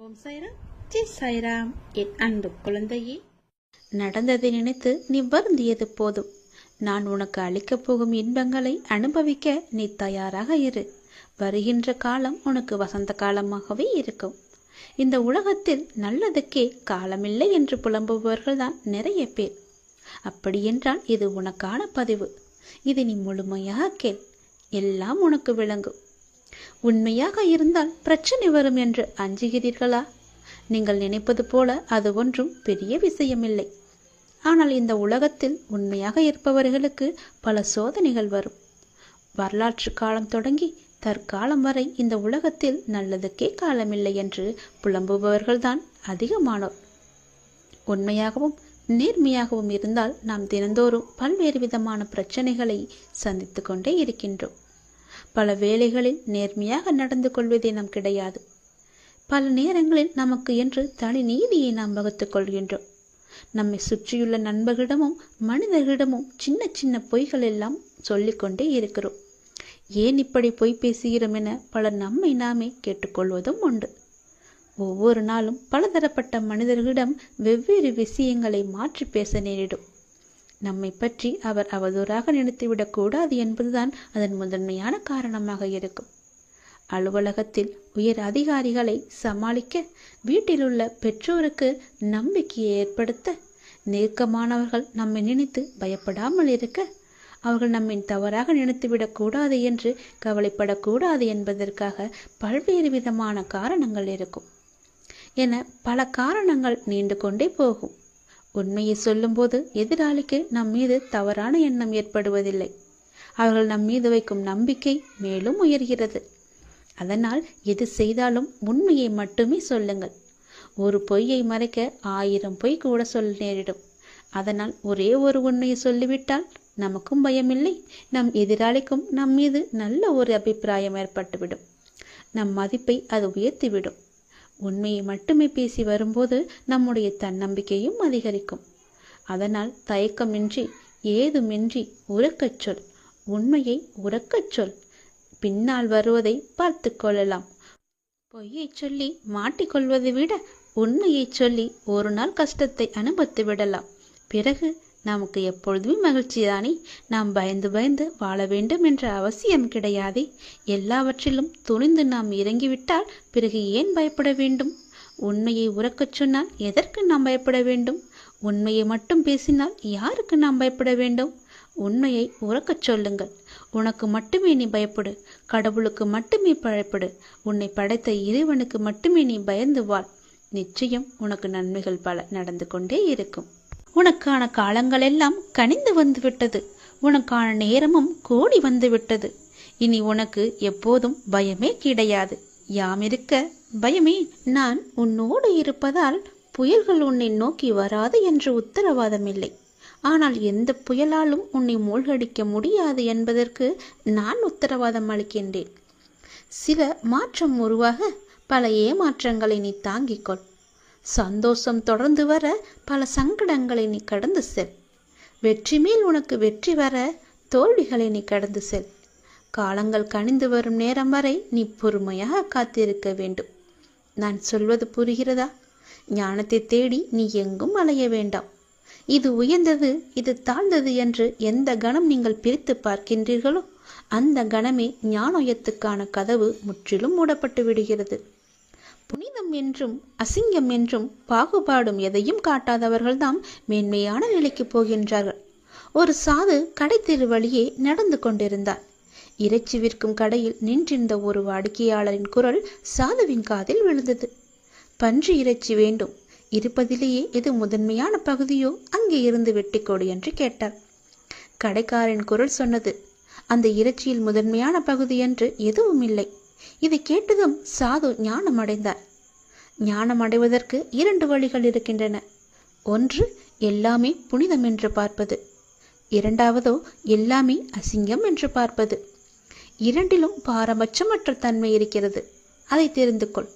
ஓம் சாய்ராம், ஜெய் சாய்ராம். என் அன்பு குழந்தையே, நடந்ததை நினைத்து நீ வருந்தியது போதும். நான் உனக்கு அளிக்கப் போகும் இன்பங்களை அனுபவிக்க நீ தயாராக இரு. வருகின்ற காலம் உனக்கு வசந்த காலமாகவே இருக்கும். இந்த உலகத்தில் நல்லதுக்கே காலமில்லை என்று புலம்புபவர்கள்தான் நிறைய பேர். அப்படியென்றால் இது உனக்கான பதிவு. இதை நீ முழுமையாக கேள், எல்லாம் உனக்கு விளங்கும். உண்மையாக இருந்தால் பிரச்சனை வரும் என்று அஞ்சுகிறீர்களா? நீங்கள் நினைப்பது போல அது ஒன்றும் பெரிய விஷயமில்லை. ஆனால் இந்த உலகத்தில் உண்மையாக இருப்பவர்களுக்கு பல சோதனைகள் வரும். வரலாற்று காலம் தொடங்கி தற்காலம் வரை இந்த உலகத்தில் நல்லதுக்கே காலமில்லை என்று புலம்புபவர்கள்தான் அதிகமானோர். உண்மையாகவும் நேர்மையாகவும் இருந்தால் நாம் தினந்தோறும் பல்வேறு விதமான பிரச்சனைகளை சந்தித்து கொண்டே இருக்கின்றோம். பல வேளைகளில் நேர்மையாக நடந்து கொள்வதே நம் கிடையாது. பல நேரங்களில் நமக்கு என்று தனி நீதியை நாம் வகுத்துக் கொள்கின்றோம். நம்மை சுற்றியுள்ள நண்பர்களிடமும் மனிதர்களிடமும் சின்ன சின்ன பொய்கள் எல்லாம் சொல்லிக்கொண்டே இருக்கிறோம். ஏன் இப்படி பொய் பேசுகிறோம் என பலர் நம்மை நாமே கேட்டுக்கொள்வதும் உண்டு. ஒவ்வொரு நாளும் பலதரப்பட்ட மனிதர்களிடம் வெவ்வேறு விஷயங்களை மாற்றி பேச நேரிடும். நம்மை பற்றி அவர் அவதூறாக நினைத்துவிடக் கூடாது என்பதுதான் அதன் முதன்மையான காரணமாக இருக்கும். அலுவலகத்தில் உயர் அதிகாரிகளை சமாளிக்க, வீட்டிலுள்ள பெற்றோருக்கு நம்பிக்கையை ஏற்படுத்த, நெருக்கமானவர்கள் நம்மை நினைத்து பயப்படாமல் இருக்க, அவர்கள் நம்மை தவறாக நினைத்துவிடக் கூடாது என்று கவலைப்படக்கூடாது என்பதற்காக பல்வேறு விதமான காரணங்கள் இருக்கும் என பல காரணங்கள் நீண்டு கொண்டே போகும். உண்மையை சொல்லும்போது எதிராளிக்கு நம் மீது தவறான எண்ணம் ஏற்படுவதில்லை. அவர்கள் நம் மீது வைக்கும் நம்பிக்கை மேலும் உயர்கிறது. அதனால் எது செய்தாலும் உண்மையை மட்டுமே சொல்லுங்கள். ஒரு பொய்யை மறைக்க 1000 பொய் கூட சொல்ல நேரிடும். அதனால் ஒரே ஒரு உண்மையை சொல்லிவிட்டால் நமக்கும் பயமில்லை, நம் எதிராளிக்கும் நம் மீது நல்ல ஒரு அபிப்பிராயம் ஏற்பட்டுவிடும். நம் மதிப்பை அது உயர்த்திவிடும். உண்மையை மட்டுமே பேசி வரும்போது நம்முடைய தன்னம்பிக்கையும் அதிகரிக்கும். அதனால் தயக்கமின்றி ஏதுமின்றி உரக்கச் சொல். உண்மையை உரக்கச் சொல். பின்னால் வருவதை பார்த்து கொள்ளலாம். பொய்யை சொல்லி மாட்டிக்கொள்வதை விட உண்மையை சொல்லி ஒரு நாள் கஷ்டத்தை அனுபவித்து விடலாம். பிறகு நமக்கு எப்பொழுதுமே மகிழ்ச்சிதானே. நாம் பயந்து பயந்து வாழ வேண்டும் என்ற அவசியம் கிடையாதே. எல்லாவற்றிலும் துணிந்து நாம் இறங்கிவிட்டால் பிறகு ஏன் பயப்பட வேண்டும்? உண்மையை உரக்கச் சொன்னால் எதற்கு நாம் பயப்பட வேண்டும்? உண்மையை மட்டும் பேசினால் யாருக்கு நாம் பயப்பட வேண்டும்? உண்மையை உரக்கச் சொல்லுங்கள். உனக்கு மட்டுமே நீ பயப்படு. கடவுளுக்கு மட்டுமே பயப்படு. உன்னை படைத்த இறைவனுக்கு மட்டுமே நீ பயந்து வாழ். நிச்சயம் உனக்கு நன்மைகள் பல நடந்து கொண்டே இருக்கும். உனக்கான காலங்கள் எல்லாம் கனிந்து வந்து விட்டது. உனக்கான நேரமும் கூடி வந்து விட்டது. இனி உனக்கு எப்போதும் பயமே கிடையாது. யாம் இருக்க பயமே. நான் உன்னோடு இருப்பதால் புயல்கள் உன்னை நோக்கி வராது என்று உத்தரவாதம் இல்லை. ஆனால் எந்த புயலாலும் உன்னை மூழ்கடிக்க முடியாது என்பதற்கு நான் உத்தரவாதம் அளிக்கின்றேன். சில மாற்றம் உருவாக பல ஏமாற்றங்களை நீ தாங்கிக்கொள். சந்தோஷம் தொடர்ந்து வர பல சங்கடங்களை நீ கடந்து செல். வெற்றி மேல் உனக்கு வெற்றி வர தோல்விகளை நீ கடந்து செல். காலங்கள் கனிந்து வரும் நேரம் வரை நீ பொறுமையாக காத்திருக்க வேண்டும். நான் சொல்வது புரிகிறதா? ஞானத்தை தேடி நீ எங்கும் அலைய வேண்டாம். இது உயர்ந்தது, இது தாழ்ந்தது என்று எந்த கணம் நீங்கள் பிரித்து பார்க்கின்றீர்களோ அந்த கணமே ஞானோயத்துக்கான கதவு முற்றிலும் மூடப்பட்டு விடுகிறது. புனிதம் என்றும் அசிங்கம் என்றும் பாகுபாடும் எதையும் காட்டாதவர்கள்தான் மேன்மையான நிலைக்கு போகின்றார்கள். ஒரு சாது கடை தெரு வழியே நடந்து கொண்டிருந்தார். இறைச்சி விற்கும் கடையில் நின்றிருந்த ஒரு வாடிக்கையாளரின் குரல் சாதுவின் காதில் விழுந்தது. பன்றி இறைச்சி வேண்டும், இருப்பதிலேயே எது முதன்மையான பகுதியோ அங்கே இருந்து வெட்டிக்கொடு என்று கேட்டார். கடைக்காரன் குரல் சொன்னது, அந்த இறைச்சியில் முதன்மையான பகுதி என்று எதுவும் இல்லை. இதை கேட்டதும் சாது ஞானம் அடைந்தார். ஞானம் அடைவதற்கு 2 வழிகள் இருக்கின்றன. ஒன்று, எல்லாமே புனிதம் என்று பார்ப்பது. இரண்டாவதோ எல்லாமே அசிங்கம் என்று பார்ப்பது. இரண்டிலும் பாரபட்சமற்ற தன்மை இருக்கிறது. அதை தெரிந்து கொள்.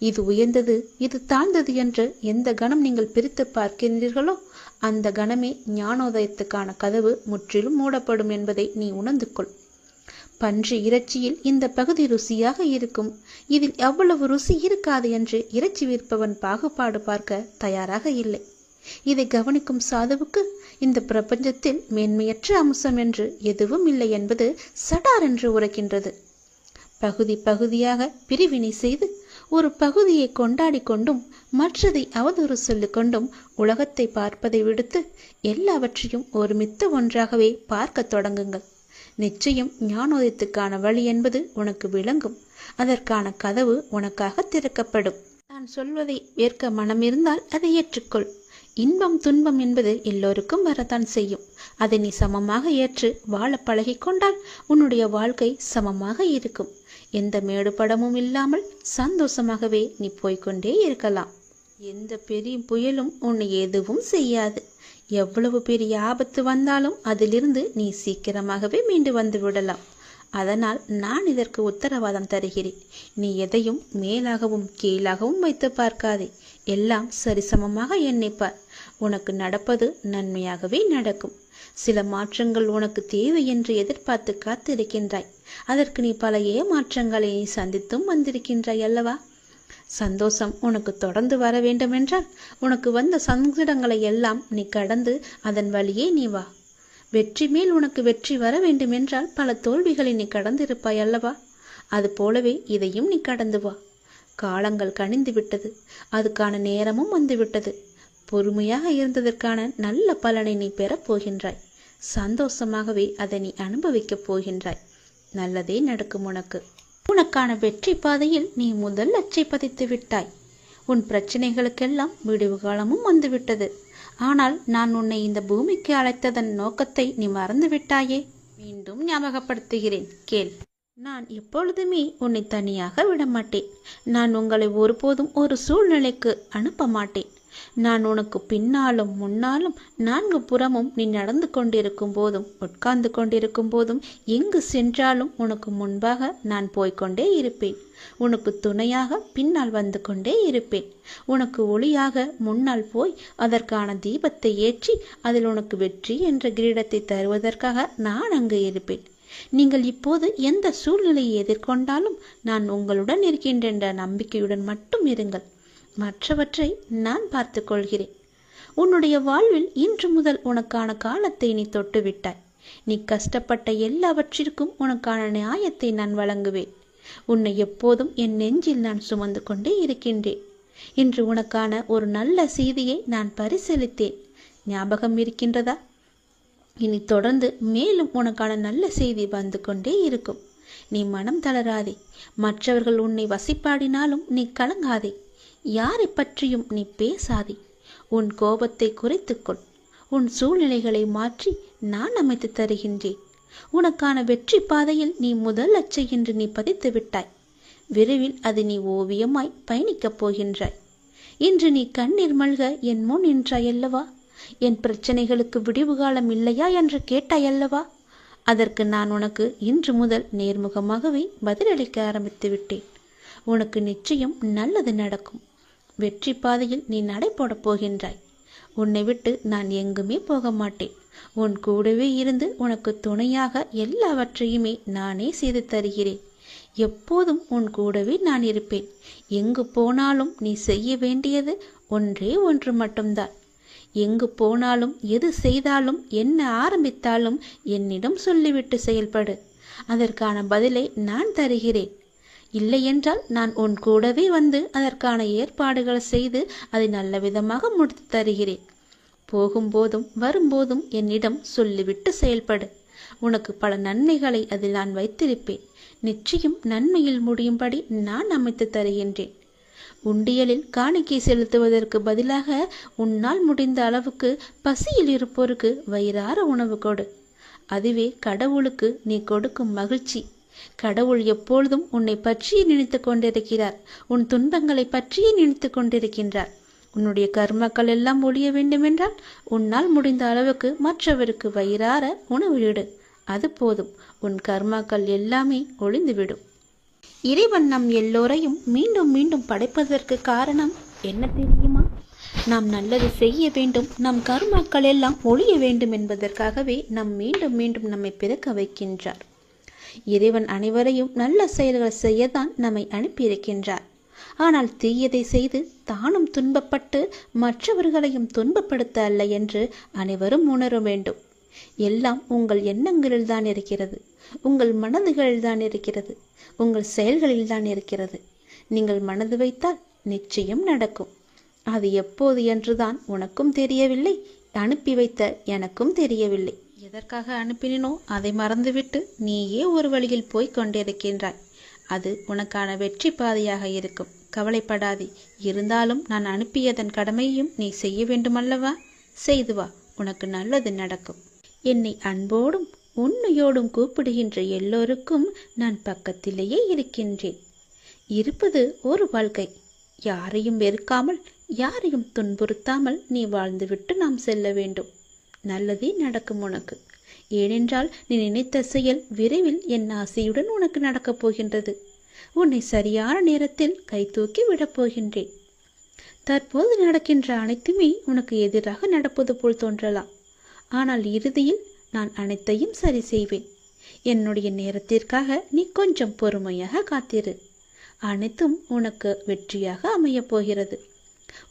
இது உயர்ந்தது, இது தாழ்ந்தது என்று எந்த கணம் நீங்கள் பிரித்து பார்க்கின்றீர்களோ அந்த கணமே ஞானோதயத்துக்கான கதவு முற்றிலும் மூடப்படும் என்பதை நீ உணர்ந்து கொள். பன்றி இறைச்சியில் இந்த பகுதி ருசியாக இருக்கும், இதில் எவ்வளவு ருசி இருக்காது என்று இறைச்சி விற்பவன் பாகுபாடு பார்க்க தயாராக இல்லை. இதை கவனிக்கும் சாதுவுக்கு இந்த பிரபஞ்சத்தில் மேன்மையற்ற அம்சம் என்று எதுவும் இல்லை என்பது சடார் என்று உரைக்கின்றது. பகுதி பகுதியாக பிரிவினை செய்து ஒரு பகுதியை கொண்டாடி கொண்டும் மற்றதை அவதூறு சொல்லிக் கொண்டும் உலகத்தை பார்ப்பதை விடுத்து எல்லாவற்றையும் ஒருமித்த ஒன்றாகவே பார்க்க தொடங்குங்கள். நிச்சயம் ஞானோதயத்துக்கான வழி என்பது உனக்கு விளங்கும். அதற்கான கதவு உனக்காக திறக்கப்படும். நான் சொல்வதை ஏற்க மனம் இருந்தால் அதை ஏற்றுக்கொள். இன்பம் துன்பம் என்பது எல்லோருக்கும் வரத்தான் செய்யும். அதை நீ சமமாக ஏற்று வாழ பழகிக்கொண்டால் உன்னுடைய வாழ்க்கை சமமாக இருக்கும். எந்த மேடுபடமும் இல்லாமல் சந்தோஷமாகவே நீ போய்கொண்டே இருக்கலாம். எந்த பெரிய புயலும் உன்னை எதுவும் செய்யாது. எவ்வளவு பெரிய ஆபத்து வந்தாலும் அதிலிருந்து நீ சீக்கிரமாகவே மீண்டு வந்து விடலாம். அதனால் நான் இதற்கு உத்தரவாதம் தருகிறேன். நீ எதையும் மேலாகவும் கீழாகவும் வைத்து பார்க்காதே. எல்லாம் சரிசமமாக எண்ணிப்பார். உனக்கு நடப்பது நன்மையாகவே நடக்கும். சில மாற்றங்கள் உனக்கு தேவை என்று எதிர்பார்த்து காத்திருக்கின்றாய். அதற்கு நீ பல ஏமாற்றங்களை நீ சந்தித்தும் வந்திருக்கின்றாய் அல்லவா? சந்தோஷம் உனக்கு தொடர்ந்து வர வேண்டுமென்றால் உனக்கு வந்த சங்கடங்களை எல்லாம் நீ கடந்து அதன் வழியே நீ வா. வெற்றி மேல் உனக்கு வெற்றி வர வேண்டுமென்றால் பல தோல்விகளை நீ கடந்திருப்பாய் அல்லவா? அது போலவே இதையும் நீ கடந்து வா. காலங்கள் கனிந்து விட்டது. அதுக்கான நேரமும் வந்துவிட்டது. பொறுமையாக இருந்ததற்கான நல்ல பலனை நீ பெறப் போகின்றாய். சந்தோஷமாகவே அதை நீ அனுபவிக்கப் போகின்றாய். நல்லதே நடக்கும் உனக்கு. உனக்கான வெற்றி பாதையில் நீ முதல் அச்சை பதித்து விட்டாய். உன் பிரச்சனைகளுக்கெல்லாம் விடுவு காலமும் வந்துவிட்டது. ஆனால் நான் உன்னை இந்த பூமிக்கு அழைத்ததன் நோக்கத்தை நீ மறந்து விட்டாயே. மீண்டும் ஞாபகப்படுத்துகிறேன், கேள். நான் எப்பொழுதுமே உன்னை தனியாக விடமாட்டேன். நான் உங்களை ஒருபோதும் ஒரு சூழ்நிலைக்கு அனுப்ப மாட்டேன். நான் உனக்கு பின்னாலும் முன்னாலும் நான்கு புறமும் நீ நடந்து கொண்டிருக்கும் போதும் உட்கார்ந்து கொண்டிருக்கும் போதும் எங்கு சென்றாலும் உனக்கு முன்பாக நான் போய்கொண்டே இருப்பேன். உனக்கு துணையாக பின்னால் வந்து கொண்டே இருப்பேன். உனக்கு ஒளியாக முன்னால் போய் அதற்கான தீபத்தை ஏற்றி அதில் உனக்கு வெற்றி என்ற கிரீடத்தை தருவதற்காக நான் அங்கு இருப்பேன். நீங்கள் இப்போது எந்த சூழ்நிலையை எதிர்கொண்டாலும் நான் உங்களுடன் இருக்கின்ற நம்பிக்கையுடன் மட்டும் இருங்கள். மற்றவற்றை நான் பார்த்து கொள்கிறேன். உன்னுடைய வாழ்வில் இன்று முதல் உனக்கான காலத்தை நீ தொட்டு விட்டாய். நீ கஷ்டப்பட்ட எல்லாவற்றிற்கும் உனக்கான நியாயத்தை நான் வழங்குவேன். உன்னை எப்போதும் என் நெஞ்சில் நான் சுமந்து கொண்டே இருக்கின்றேன். இன்று உனக்கான ஒரு நல்ல செய்தியை நான் பரிசீலித்தேன். ஞாபகம் இருக்கின்றதா? இனி தொடர்ந்து மேலும் உனக்கான நல்ல செய்தி வந்து கொண்டே இருக்கும். நீ மனம் தளராதே. மற்றவர்கள் உன்னை வசிப்பாடினாலும் நீ கலங்காதே. யாரை பற்றியும் நீ பேசாதே. உன் கோபத்தை குறைத்துக்கொள். உன் சூழ்நிலைகளை மாற்றி நான் அமைத்து தருகின்றேன். உனக்கான வெற்றி பாதையில் நீ முதல் அச்சை என்று நீ பதித்து விட்டாய். விரைவில் அது நீ ஓவியமாய் பயணிக்கப் போகின்றாய். இன்று நீ கண்ணீர் மல்க என் முன் நின்றாயல்லவா? என் பிரச்சனைகளுக்கு விடிவு காலம் இல்லையா என்று கேட்டாயல்லவா? அதற்கு நான் உனக்கு இன்று முதல் நேர்முகமாகவே பதிலளிக்க ஆரம்பித்து விட்டேன். உனக்கு நிச்சயம் நல்லது நடக்கும். வெற்றி பாதையில் நீ நடைபோடப் போகின்றாய். உன்னை விட்டு நான் எங்குமே போக மாட்டேன். உன் கூடவே இருந்து உனக்கு துணையாக எல்லாவற்றையுமே நானே செய்து தருகிறேன். எப்போதும் உன் கூடவே நான் இருப்பேன். எங்கு போனாலும் நீ செய்ய வேண்டியது ஒன்றே ஒன்று மட்டும்தான். எங்கு போனாலும் எது செய்தாலும் என்ன ஆரம்பித்தாலும் என்னிடம் சொல்லிவிட்டு செயல்படு. அதற்கான பதிலை நான் தருகிறேன். இல்லையென்றால் நான் உன் கூடவே வந்து அதற்கான ஏற்பாடுகள் செய்து அதை நல்ல விதமாக முடித்து தருகிறேன். போகும்போதும் வரும்போதும் என்னிடம் சொல்லிவிட்டு செயல்படு. உனக்கு பல நன்மைகளை அதில் நான் வைத்திருப்பேன். நிச்சயம் நன்மையில் முடியும்படி நான் அமைத்து தருகின்றேன். உண்டியலில் காணிக்கை செலுத்துவதற்கு பதிலாக உன்னால் முடிந்த அளவுக்கு பசியில் இருப்போருக்கு வயிறார உணவு கொடு. அதுவே கடவுளுக்கு நீ கொடுக்கும் மகிழ்ச்சி. கடவுள் எப்பொழுதும் உன்னை பற்றியே நினைத்து கொண்டிருக்கிறார். உன் துன்பங்களை பற்றியே நினைத்து கொண்டிருக்கின்றார். உன்னுடைய கர்மக்கள் எல்லாம் ஒழிய வேண்டுமென்றால் உன்னால் முடிந்த அளவுக்கு மற்றவருக்கு வயிறார உணவிடு. அது போதும். உன் கர்மாக்கள் எல்லாமே ஒளிந்துவிடும். இறைவன் நம் எல்லோரையும் மீண்டும் மீண்டும் படைப்பதற்கு காரணம் என்ன தெரியுமா? நாம் நல்லது செய்ய வேண்டும், நம் கர்மாக்கள் எல்லாம் ஒழிய வேண்டும் என்பதற்காகவே நாம் மீண்டும் மீண்டும் நம்மை பிறக்க வைக்கின்றார். இறைவன் அனைவரையும் நல்ல செயல்கள் செய்யத்தான் நம்மை அனுப்பியிருக்கின்றார். ஆனால் தீயதை செய்து தானும் துன்பப்பட்டு மற்றவர்களையும் துன்பப்படுத்த அல்ல என்று அனைவரும் உணர வேண்டும். எல்லாம் உங்கள் எண்ணங்களில் தான் இருக்கிறது, உங்கள் மனதுகளில் தான் இருக்கிறது, உங்கள் செயல்களில் தான் இருக்கிறது. நீங்கள் மனது வைத்தால் நிச்சயம் நடக்கும். அது எப்போது என்றுதான் உனக்கும் தெரியவில்லை, அனுப்பி வைத்த எனக்கும் தெரியவில்லை. எதற்காக அனுப்பினோ அதை மறந்துவிட்டு நீயே ஒரு வழியில் போய்க் கொண்டிருக்கின்றாய். அது உனக்கான வெற்றி பாதையாக இருக்கும். கவலைப்படாதே. இருந்தாலும் நான் அனுப்பியதன் கடமையும் நீ செய்ய வேண்டுமல்லவா? செய்து வா, உனக்கு நல்லது நடக்கும். என்னை அன்போடும் உண்மையோடும் கூப்பிடுகின்ற எல்லோருக்கும் நான் பக்கத்திலேயே இருக்கின்றேன். இருப்பது ஒரு வாழ்க்கை. யாரையும் வெறுக்காமல் யாரையும் துன்புறுத்தாமல் நீ வாழ்ந்துவிட்டு நாம் செல்ல வேண்டும். நல்லதே நடக்கும் உனக்கு. ஏனென்றால் நீ நினைத்த செயல் விரைவில் என் ஆசையுடன் உனக்கு நடக்கப் போகின்றது. உன்னை சரியான நேரத்தில் கை தூக்கி விடப் போகின்றேன். தற்போது நடக்கின்ற அனைத்துமே உனக்கு எதிராக நடப்பது போல் தோன்றலாம். ஆனால் இறுதியில் நான் அனைத்தையும் சரி செய்வேன். என்னுடைய நேரத்திற்காக நீ கொஞ்சம் பொறுமையாக காத்திரு. அனைத்தும் உனக்கு வெற்றியாக அமையப் போகிறது.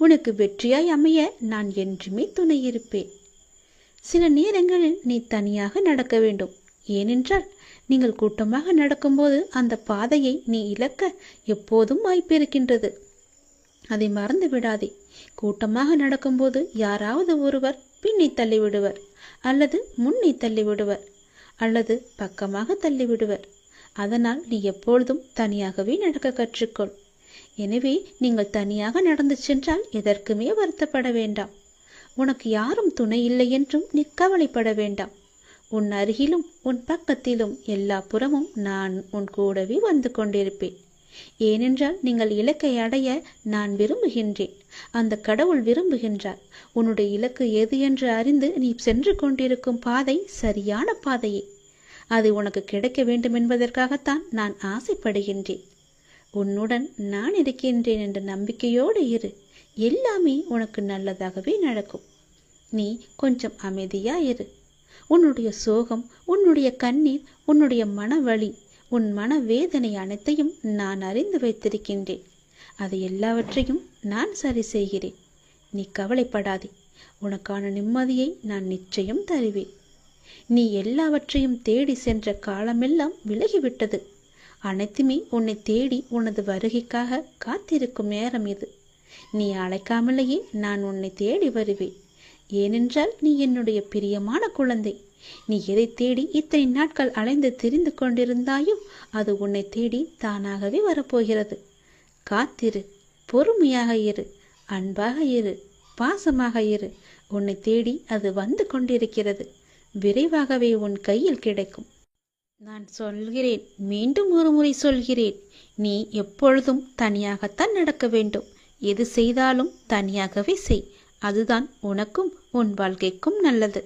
உனக்கு வெற்றியாய் அமைய நான் என்றுமே துணை இருப்பேன். சில நேரங்களில் நீ தனியாக நடக்க வேண்டும். ஏனென்றால் நீங்கள் கூட்டமாக நடக்கும்போது அந்த பாதையை நீ இழக்க எப்போதும் வாய்ப்பிருக்கின்றது. அதை மறந்து விடாதே. கூட்டமாக நடக்கும்போது யாராவது ஒருவர் பின்னே தள்ளிவிடுவர், அல்லது முன்னே தள்ளிவிடுவர், அல்லது பக்கமாக தள்ளிவிடுவர். அதனால் நீ எப்பொழுதும் தனியாகவே நடக்க கற்றுக்கொள். எனவே நீங்கள் தனியாக நடந்து சென்றால் எதற்குமே வருத்தப்பட வேண்டாம். உனக்கு யாரும் துணை இல்லை என்றும் நீ கவலைப்பட வேண்டாம். உன் அருகிலும் உன் பக்கத்திலும் எல்லா புறமும் நான் உன் கூடவே வந்து கொண்டிருப்பேன். ஏனென்றால் நீங்கள் இலக்கை அடைய நான் விரும்புகின்றேன். அந்த கடவுள் விரும்புகின்றார். உன்னுடைய இலக்கு எது என்று அறிந்து நீ சென்று கொண்டிருக்கும் பாதை சரியான பாதையே. அது உனக்கு கிடைக்க வேண்டும் என்பதற்காகத்தான் நான் ஆசைப்படுகின்றேன். உன்னுடன் நான் இருக்கின்றேன் என்ற நம்பிக்கையோடு இரு. எல்லாமே உனக்கு நல்லதாகவே நடக்கும். நீ கொஞ்சம் அமைதியா இரு. உன்னுடைய சோகம், உன்னுடைய கண்ணீர், உன்னுடைய மனவலி, உன் மன வேதனை அனைத்தையும் நான் அறிந்து வைத்திருக்கின்றேன். அதை எல்லாவற்றையும் நான் சரி செய்கிறேன். நீ கவலைப்படாதே. உனக்கான நிம்மதியை நான் நிச்சயம் தருவேன். நீ எல்லாவற்றையும் தேடி சென்ற காலமெல்லாம் விலகிவிட்டது. அனைத்துமே உன்னை தேடி உனது வருகைக்காக காத்திருக்கும் நேரம் இது. நீ அழைக்காமலேயே நான் உன்னை தேடி வருவேன். ஏனென்றால் நீ என்னுடைய பிரியமான குழந்தை. நீ எதை தேடி இத்தனை நாட்கள் அலைந்து திரிந்து கொண்டிருந்தாயோ அது உன்னை தேடி தானாகவே வரப்போகிறது. காத்திரு, பொறுமையாக இரு, அன்பாக இரு, பாசமாக இரு. உன்னை தேடி அது வந்து கொண்டிருக்கிறது. விரைவாகவே உன் கையில் கிடைக்கும். நான் சொல்கிறேன், மீண்டும் ஒரு முறை சொல்கிறேன், நீ எப்பொழுதும் தனியாகத்தான் நடக்க வேண்டும். எது செய்தாலும் தனியாகவே செய். அதுதான் உனக்கும் உன் வாழ்க்கைக்கும் நல்லது.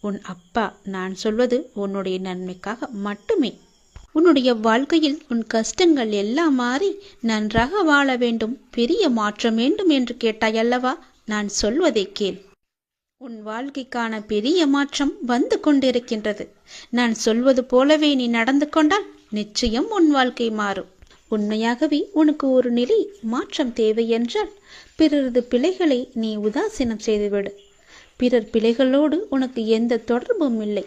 உன் அப்பா நான் சொல்வது உன்னுடைய நன்மைக்காக மட்டுமே. உன்னுடைய வாழ்க்கையில் உன் கஷ்டங்கள் எல்லாம் மாறி நன்றாக வாழ வேண்டும், பெரிய மாற்றம் வேண்டும் என்று கேட்டாயல்லவா? நான் சொல்வதை கேள். உன் வாழ்க்கைக்கான பெரிய மாற்றம் வந்து கொண்டிருக்கின்றது. நான் சொல்வது போலவே நீ நடந்து கொண்டால் நிச்சயம் உன் வாழ்க்கை மாறும். உண்மையாகவே உனக்கு ஒரு நிலை மாற்றம் தேவை என்றால் பிறரது பிழைகளை நீ உதாசீனம் செய்துவிடு. பிறர் பிழைகளோடு உனக்கு எந்த தொடர்பும் இல்லை.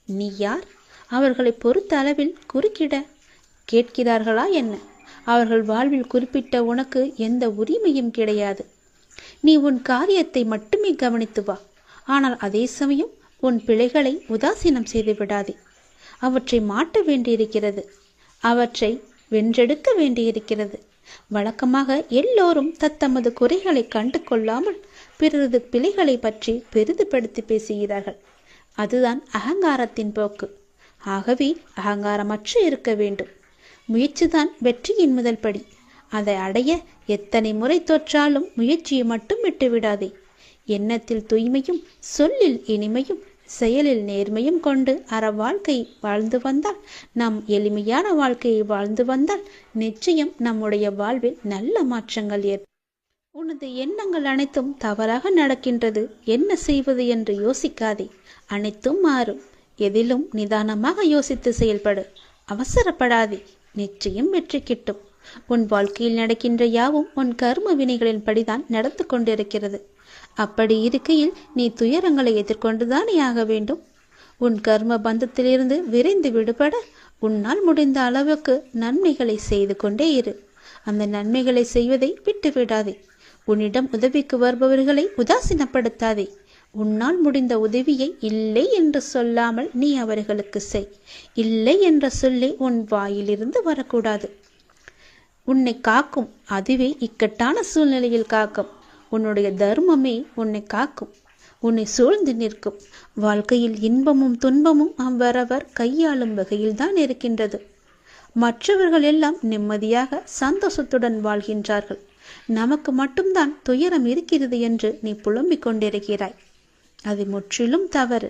நீ யார்? அவர்களை பொறுத்த அளவில் குறுக்கிட கேட்கிறார்களா என்ன? அவர்கள் வாழ்வில் குறிப்பிட்ட உனக்கு எந்த உரிமையும் கிடையாது. நீ உன் காரியத்தை மட்டுமே கவனித்து வா. ஆனால் அதே சமயம் உன் பிழைகளை உதாசீனம் செய்து விடாதே. அவற்றை மாற்ற வேண்டியிருக்கிறது. அவற்றை வென்றெடுக்க வேண்டியிருக்கிறது. வழக்கமாக எல்லோரும் தத்தமது குறைகளை கண்டு கொள்ளாமல் பிறரது பிழைகளை பற்றி பெரிதுபடுத்தி பேசுகிறார்கள். அதுதான் அகங்காரத்தின் போக்கு. ஆகவே அகங்காரமற்று இருக்க வேண்டும். முயற்சிதான் வெற்றியின் முதல் படி. அதை அடைய எத்தனை முறை தோற்றாலும் முயற்சியை மட்டும் விட்டுவிடாதே. எண்ணத்தில் தூய்மையும், சொல்லில் இனிமையும், செயலில் நேர்மையும் கொண்டு அற வாழ்க்கை வாழ்ந்து வந்தால், நாம் எளிமையான வாழ்க்கையை வாழ்ந்து வந்தால் நிச்சயம் நம்முடைய வாழ்வில் நல்ல மாற்றங்கள் ஏற்படும். உனது எண்ணங்கள் அனைத்தும் தவறாக நடக்கின்றது, என்ன செய்வது என்று யோசிக்காதே. அனைத்தும் மாறும். எதிலும் நிதானமாக யோசித்து செயல்படு. அவசரப்படாதே, நிச்சயம் வெற்றி கிட்டும். உன் வாழ்க்கையில் நடக்கின்ற யாவும் உன் கர்ம வினைகளின் படிதான் நடந்து கொண்டிருக்கிறது. அப்படி இருக்கையில் நீ துயரங்களை எதிர்கொண்டுதானே ஆக வேண்டும். உன் கர்ம பந்தத்திலிருந்து விரைந்து விடுபட உன்னால் முடிந்த அளவுக்கு நன்மைகளை செய்து கொண்டே இரு. அந்த நன்மைகளை செய்வதை விட்டு விடாதே. உன்னிடம் உதவிக்கு வருபவர்களை உதாசீனப்படுத்தாதே. உன்னால் முடிந்த உதவியை இல்லை என்று சொல்லாமல் நீ அவர்களுக்கு செய். இல்லை என்ற சொல்லி உன் வாயிலிருந்து வரக்கூடாது. உன்னை காக்கும், அதுவே இக்கட்டான சூழ்நிலையில் காக்கும். உன்னுடைய தர்மமே உன்னை காக்கும், உன்னை சூழ்ந்து நிற்கும். வாழ்க்கையில் இன்பமும் துன்பமும் அவரவர் கையாளும் வகையில்தான் இருக்கின்றது. மற்றவர்கள் எல்லாம் நிம்மதியாக சந்தோஷத்துடன் வாழ்கின்றார்கள். நமக்கு மட்டும்தான் துயரம் இருக்கிறது என்று நீ புலம்பிக் கொண்டிருக்கிறாய். அது முற்றிலும் தவறு.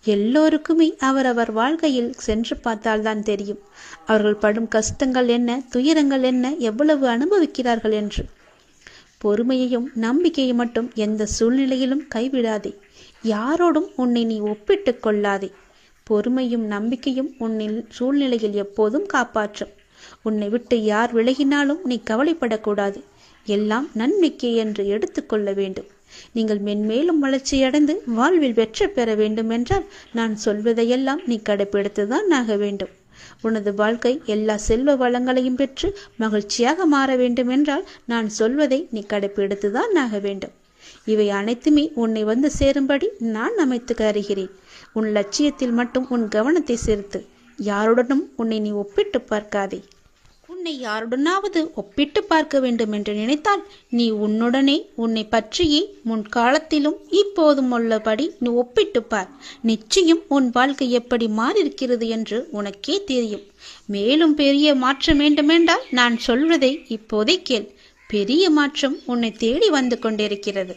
எல்லோருக்குமே அவரவர் வாழ்க்கையில் சென்று பார்த்தால்தான் தெரியும் அவர்கள் படும் கஷ்டங்கள் என்ன, துயரங்கள் என்ன, எவ்வளவு அனுபவிக்கிறார்கள் என்று. பொறுமையையும் நம்பிக்கையை மட்டும் எந்த சூழ்நிலையிலும் கைவிடாதே. யாரோடும் உன்னை நீ ஒப்பிட்டு கொள்ளாதே. பொறுமையும் நம்பிக்கையும் உன்னில் சூழ்நிலையில் எப்போதும் காப்பாற்றும். உன்னை விட்டு யார் விலகினாலும் நீ கவலைப்படக்கூடாது. எல்லாம் நன்மைக்கே என்று எடுத்துக்கொள்ள வேண்டும். நீங்கள் மென்மேலும் வளர்ச்சியடைந்து வாழ்வில் வெற்றி பெற வேண்டும் என்றால் நான் சொல்வதையெல்லாம் நீ கடைபிடித்துதான் ஆக வேண்டும். உனது வாழ்க்கை எல்லா செல்வ வளங்களையும் பெற்று மகிழ்ச்சியாக மாற வேண்டும் என்றால் நான் சொல்வதை நீ கடைபிடித்துதான் ஆக வேண்டும். இவை அனைத்துமே உன்னை வந்து சேரும்படி நான் அமைத்து தருகிறேன். உன் லட்சியத்தில் மட்டும் உன் கவனத்தை செலுத்து. யாருடனும் உன்னை நீ ஒப்பிட்டு பார்க்காதே. உன்னை யாருடனாவது ஒப்பிட்டு பார்க்க வேண்டும் என்று நினைத்தால் நீ உன்னுடனே உன்னை பற்றியே முன்காலத்திலும் இப்போதும் உள்ளபடி நீ ஒப்பிட்டு பார். நிச்சயம் உன் வாழ்க்கை எப்படி மாறியிருக்கிறது என்று உனக்கே தெரியும். மேலும் பெரிய மாற்றம் வேண்டுமென்றால் நான் சொல்வதை இப்போதே கேள். பெரிய மாற்றம் உன்னை தேடி வந்து கொண்டிருக்கிறது.